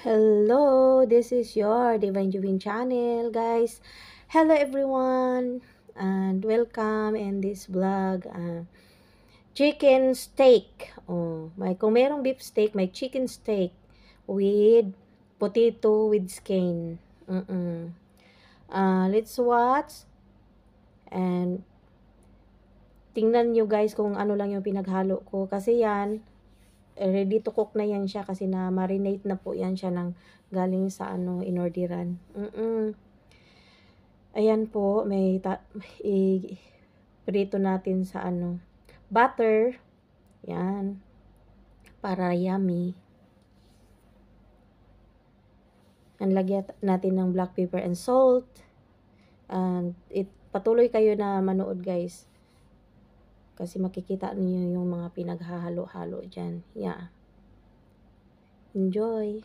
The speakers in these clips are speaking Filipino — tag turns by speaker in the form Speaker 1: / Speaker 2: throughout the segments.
Speaker 1: Hello, this is your Divine Juvin channel, guys. Hello, everyone, and welcome in this vlog. Chicken steak. Kung merong beef steak, may chicken steak with potato with skin. Let's watch and tingnan nyo guys kung ano lang yung pinaghalo ko. Kasi yan, ready to cook na yan siya kasi na marinate na po yan siya ng galing sa inorderan. Ayan po, prito natin sa butter. Yan, para yummy. Lagyan natin ng black pepper and salt. And patuloy kayo na manood guys. Kasi makikita niyo yung mga pinaghahalo-halo dyan. Yeah. Enjoy!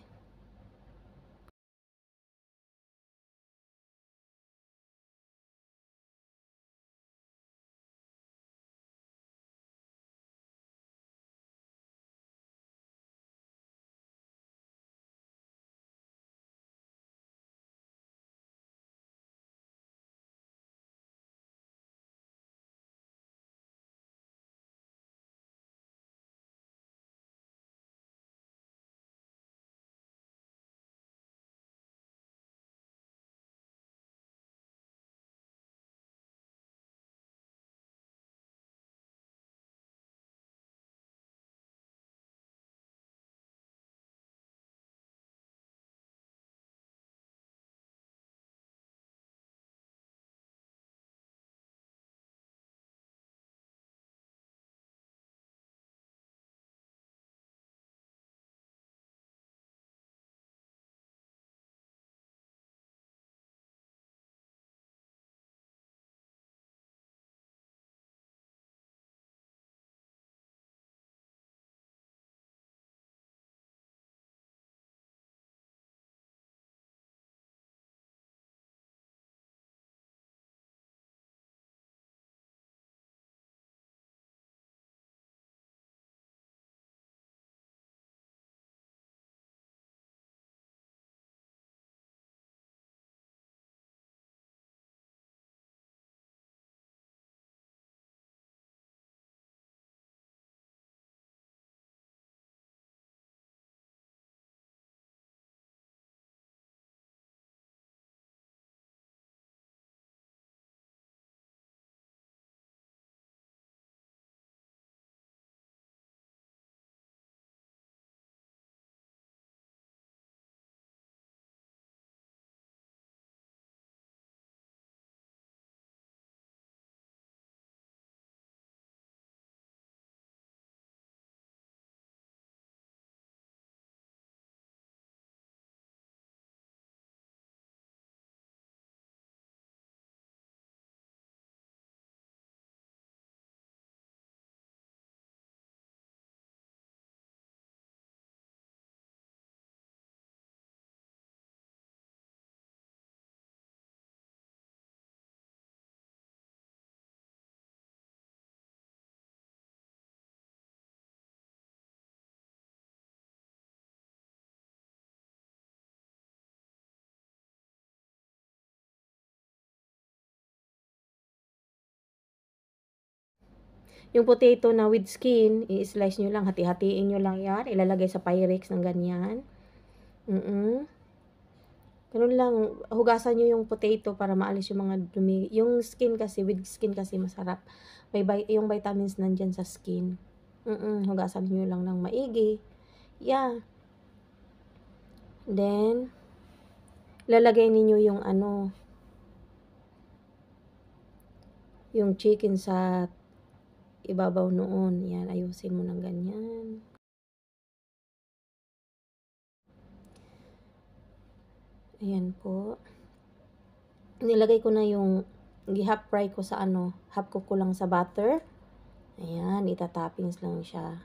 Speaker 1: Yung potato na with skin, i-slice nyo lang, hati-hatiin nyo lang yan. Ilalagay sa Pyrex ng ganyan. Ganun lang, hugasan nyo yung potato para maalis yung mga dumi. Yung skin kasi, with skin kasi masarap. Yung vitamins nandyan sa skin. Hugasan nyo lang ng maigi. Yeah. Then, lalagay ninyo yung chicken sa ibabaw noon. Yan, ayusin mo ng ganyan. Ayan po. Nilagay ko na yung half fry ko sa half cook ko lang sa butter. Ayan, itatoppings lang siya.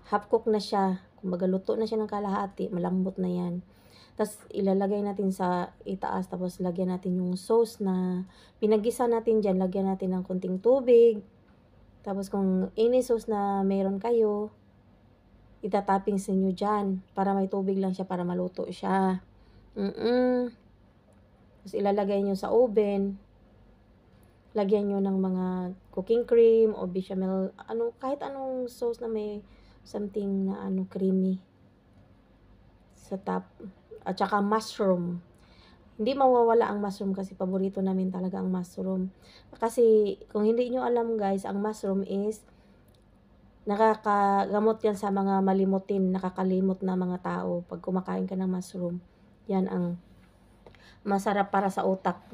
Speaker 1: Half cook na siya. Kumbaga luto na siya ng kalahati, malambot na yan. Tapos ilalagay natin sa itaas, tapos lagyan natin yung sauce na pinagisa natin dyan, lagyan natin ng konting tubig. Tapos kung any sauce na meron kayo, Itatoppings ninyo dyan. Para may tubig lang siya para maluto siya. Tapos ilalagay nyo sa oven. Lagyan nyo ng mga cooking cream o bechamel, kahit anong sauce na may something na creamy sa top. At saka mushroom. Hindi mawawala ang mushroom kasi paborito namin talaga ang mushroom. Kasi kung hindi nyo alam guys, ang mushroom is nakakagamot yan sa mga malimutin, nakakalimot na mga tao. Pag kumakain ka ng mushroom, yan ang masarap para sa utak.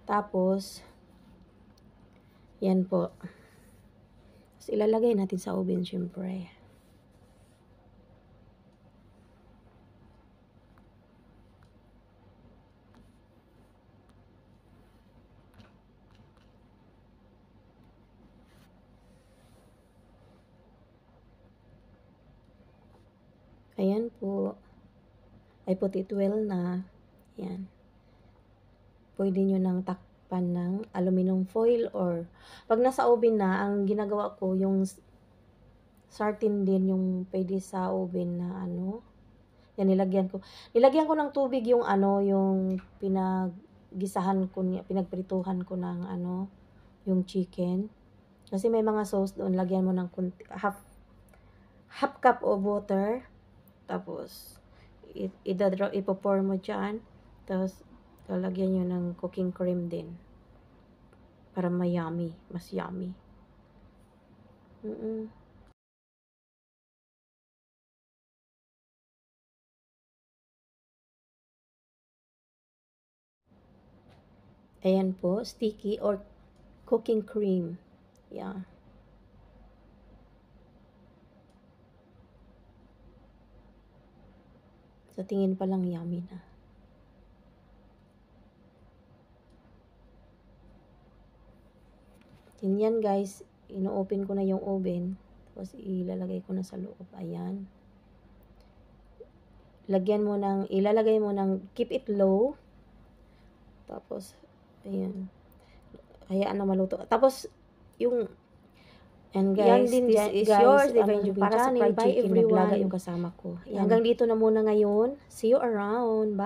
Speaker 1: Tapos, yan po. Tapos ilalagay natin sa oven syempre. Ayan po. Ay puti 12 na. Yan. Pwede nyo nang takpan ng aluminum foil or pag nasa oven na, ang ginagawa ko yung sartin din yung pwede sa oven na yan nilagyan ko ng tubig yung yung pinaggisahan ko, pinagprituhan ko ng yung chicken. Kasi may mga sauce doon, lagyan mo ng half cup of water. Tapos ipo-pour mo dyan. Tapos lalagyan nyo ng cooking cream din. Para mas yummy. Ayan po, sticky or cooking cream. Yeah. Sa tingin pa lang yummy na. Yan guys, ino-open ko na yung oven. Tapos ilalagay ko na sa loob. Ayan. Ilalagay mo ng keep it low. Tapos, ayan. Hayaan na maluto. Tapos, and guys, this is yours, para sa fried chicken na vlogger yung kasama ko. Hanggang dito na muna ngayon. See you around. Bye.